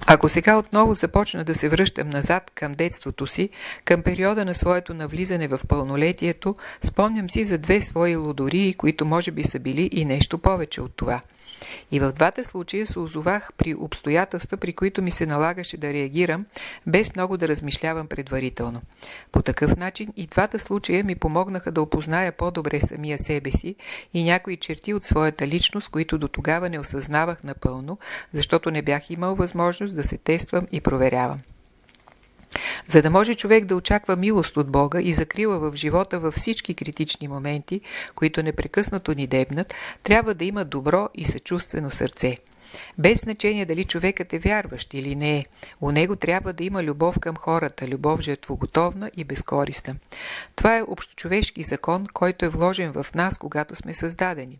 Ако сега отново започна да се връщам назад към детството си, към периода на своето навлизане в пълнолетието, спомням си за две свои лудории, които може би са били и нещо повече от това. И в двата случая се озовах при обстоятелства, при които ми се налагаше да реагирам, без много да размишлявам предварително. По такъв начин и двата случая ми помогнаха да опозная по-добре самия себе си и някои черти от своята личност, които до тогава не осъзнавах напълно, защото не бях имал възможност да се тествам и проверявам. За да може човек да очаква милост от Бога и закрила в живота във всички критични моменти, които непрекъснато ни дебнат, трябва да има добро и съчувствено сърце. Без значение дали човекът е вярващ или не е, у него трябва да има любов към хората, любов жертвоготовна и безкористна. Това е общочовешки закон, който е вложен в нас, когато сме създадени.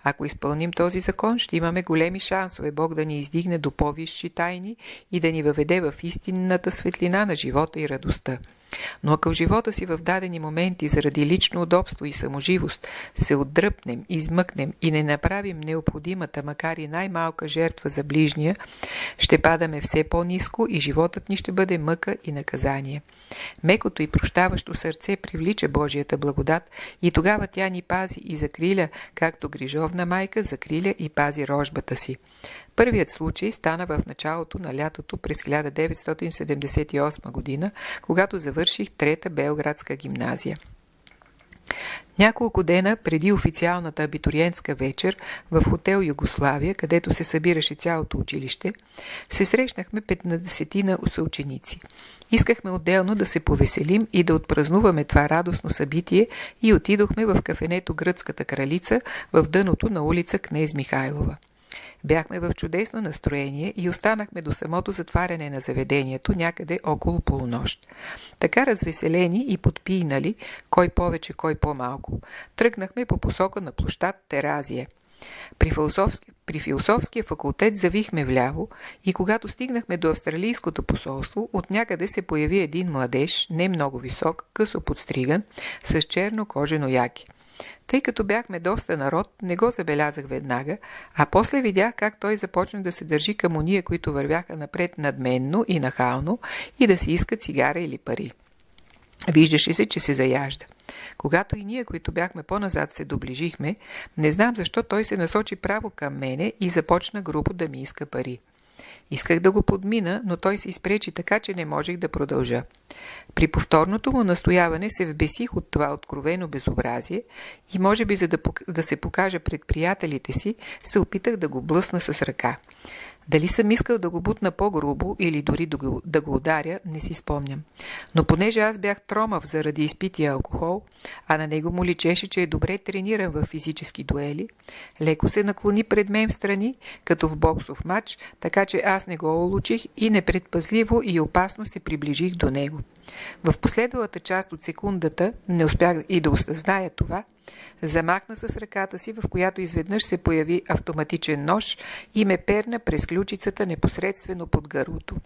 Ако изпълним този закон, ще имаме големи шансове Бог да ни издигне до по-висши тайни и да ни въведе в истинната светлина на живота и радостта. Но ако в живота си в дадени моменти заради лично удобство и саможивост се отдръпнем, измъкнем и не направим необходимата, макар и най-малка жертва за ближния, ще падаме все по-ниско и животът ни ще бъде мъка и наказание. Мекото и прощаващо сърце привлича Божията благодат и тогава тя ни пази и закриля, както грижовна майка закриля и пази рожбата си. Първият случай стана в началото на лятото през 1978 година, когато завърших трета Белградска гимназия. Няколко дена преди официалната абитуриентска вечер в хотел Югославия, където се събираше цялото училище, се срещнахме 15-на съученици. Искахме отделно да се повеселим и да отпразнуваме това радостно събитие и отидохме в кафенето Гръцката кралица в дъното на улица Кнез Михайлова. Бяхме в чудесно настроение и останахме до самото затваряне на заведението някъде около полунощ. Така развеселени и подпийнали, кой повече, кой по-малко, тръгнахме по посока на площад Теразия. При философския факултет завихме вляво и когато стигнахме до австралийското посолство, от някъде се появи един младеж, не много висок, късо подстриган, с черно кожено яки. Тъй като бяхме доста народ, не го забелязах веднага, а после видях как той започна да се държи към ония, които вървяха напред надменно и нахално и да си искат цигара или пари. Виждаше се, че се заяжда. Когато и ние, които бяхме по-назад, се доближихме, не знам защо той се насочи право към мене и започна грубо да ми иска пари. Исках да го подмина, но той се изпречи така, че не можех да продължа. При повторното му настояване се вбесих от това откровено безобразие и може би за да се покажа пред приятелите си, се опитах да го блъсна с ръка. Дали съм искал да го бутна по-грубо или дори да го ударя, не си спомням. Но понеже аз бях тромав заради изпития алкохол, а на него му личеше, че е добре трениран в физически дуели, леко се наклони пред мен в страни, като в боксов матч, така че аз не го улучих и непредпазливо и опасно се приближих до него. В последвалата част от секундата не успях и да осъзная това, замахна с ръката си, в която изведнъж се появи автоматичен нож и ме перна през ключицата непосредствено под гърлото.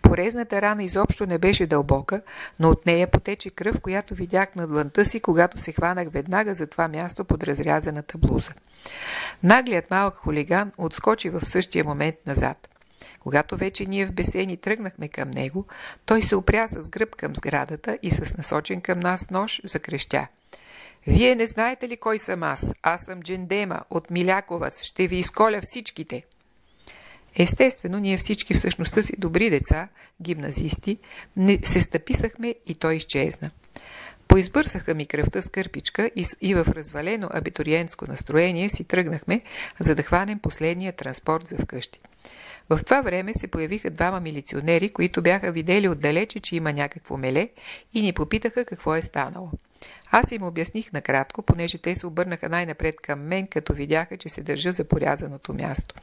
Порезната рана изобщо не беше дълбока, но от нея потече кръв, която видях на длънта си, когато се хванах веднага за това място под разрязаната блуза. Наглият малък хулиган отскочи в същия момент назад. Когато вече ние в бесени тръгнахме към него, той се опря с гръб към сградата и с насочен към нас нож закрещя: „Вие не знаете ли кой съм аз? Аз съм Джендема от Миляковац. Ще ви изколя всичките!“ Естествено, ние всички в същността си добри деца, гимназисти, се стъписахме и той изчезна. Поизбърсаха ми кръвта с кърпичка и в развалено абитуриентско настроение си тръгнахме, за да хванем последния транспорт за вкъщи. В това време се появиха двама милиционери, които бяха видели отдалече, че има някакво меле и ни попитаха какво е станало. Аз им обясних накратко, понеже те се обърнаха най-напред към мен, като видяха, че се държа за порязаното място.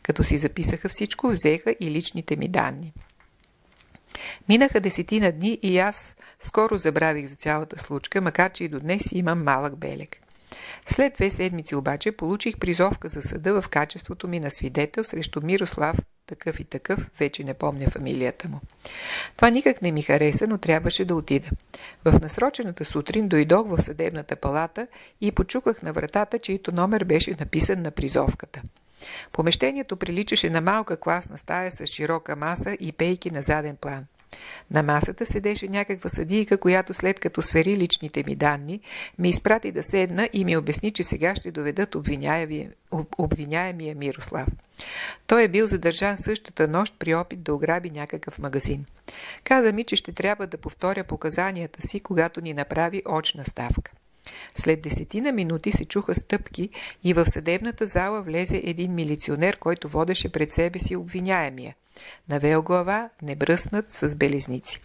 Като си записаха всичко, взеха и личните ми данни. Минаха 10 дни и аз скоро забравих за цялата случка, макар че и до днес имам малък белег. След 2 седмици обаче получих призовка за съда в качеството ми на свидетел срещу Мирослав такъв и такъв, вече не помня фамилията му. Това никак не ми хареса, но трябваше да отида. В насрочената сутрин дойдох в съдебната палата и почуках на вратата, чийто номер беше написан на призовката. Помещението приличаше на малка класна стая с широка маса и пейки на заден план. На масата седеше някаква съдийка, която след като свери личните ми данни, ми изпрати да седна и ми обясни, че сега ще доведат обвиняемия Мирослав. Той е бил задържан същата нощ при опит да ограби някакъв магазин. Каза ми, че ще трябва да повторя показанията си, когато ни направи очна ставка. След 10 минути се чуха стъпки и в съдебната зала влезе един милиционер, който водеше пред себе си обвиняемия. Навел глава, небръснат, с белезници.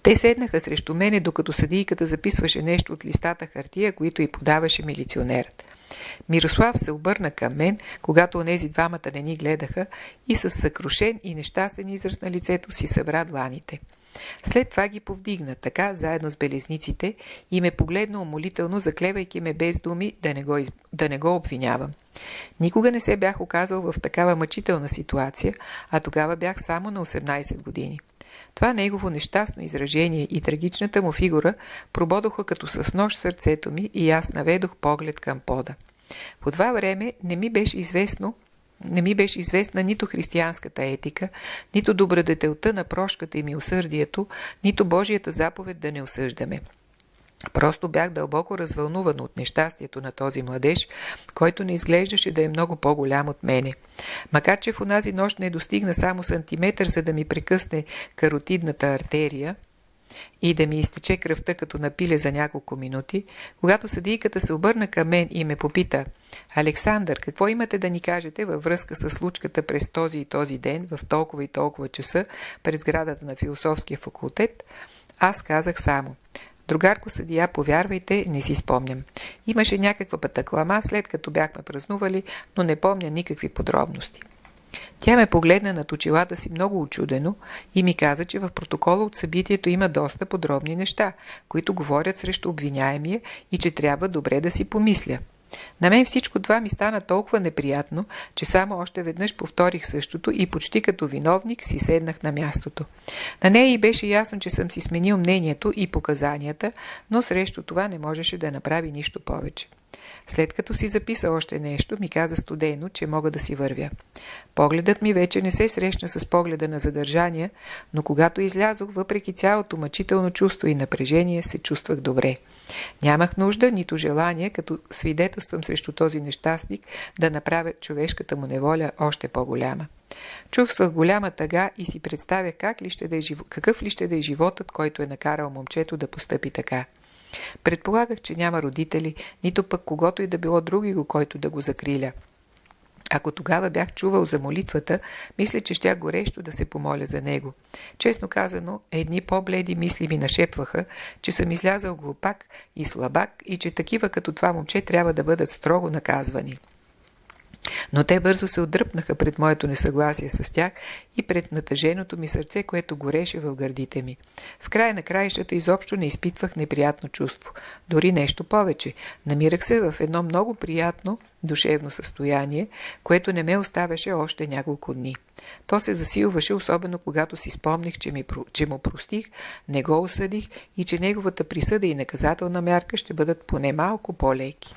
Те седнаха срещу мене, докато съдийката записваше нещо от листата хартия, които й подаваше милиционерът. Мирослав се обърна към мен, когато онези двамата не ни гледаха, и със съкрушен и нещастен израз на лицето си събра дланите. След това ги повдигна, така, заедно с белезниците, и ме погледна умолително, заклевайки ме без думи да не го обвинявам. Никога не се бях оказал в такава мъчителна ситуация, а тогава бях само на 18 години. Това негово нещастно изражение и трагичната му фигура прободоха като с нож сърцето ми и аз наведох поглед към пода. По това време не ми беше известна нито християнската етика, нито добродетелта на прошката и милосърдието, нито Божията заповед да не осъждаме. Просто бях дълбоко развълнуван от нещастието на този младеж, който не изглеждаше да е много по-голям от мене. Макар че в онази нощ не достигна само сантиметър, за да ми прекъсне каротидната артерия и да ми изтече кръвта като напиле за няколко минути, когато съдийката се обърна към мен и ме попита: „Александър, какво имате да ни кажете във връзка с случката през този и този ден, в толкова и толкова часа, пред сградата на философския факултет?“ Аз казах само: „Другарко съдия, повярвайте, не си спомням. Имаше някаква патаклама, след като бяхме празнували, но не помня никакви подробности.“ Тя ме погледна над очилата си много учудено и ми каза, че в протокола от събитието има доста подробни неща, които говорят срещу обвиняемия и че трябва добре да си помисля. На мен всичко това ми стана толкова неприятно, че само още веднъж повторих същото и почти като виновник си седнах на мястото. На нея и беше ясно, че съм си сменил мнението и показанията, но срещу това не можеше да направи нищо повече. След като си записа още нещо, ми каза студено, че мога да си вървя. Погледът ми вече не се срещна с погледа на задържания, но когато излязох, въпреки цялото мъчително чувство и напрежение, се чувствах добре. Нямах нужда, нито желание, като свидетелствам срещу този нещастник, да направя човешката му неволя още по-голяма. Чувствах голяма тъга и си представя какъв ли ще да е животът, който е накарал момчето да постъпи така. Предполагах, че няма родители, нито пък когото и да било другиго, който да го закриля. Ако тогава бях чувал за молитвата, мисля, че щях горещо да се помоля за него. Честно казано, едни по-бледи мисли ми нашепваха, че съм излязъл глупак и слабак и че такива като това момче трябва да бъдат строго наказвани. Но те бързо се отдръпнаха пред моето несъгласие с тях и пред натъженото ми сърце, което гореше в гърдите ми. В края на краищата изобщо не изпитвах неприятно чувство. Дори нещо повече. Намирах се в едно много приятно душевно състояние, което не ме оставяше още няколко дни. То се засилваше, особено когато си спомних, че му простих, не го осъдих и че неговата присъда и наказателна мярка ще бъдат поне малко по-леки.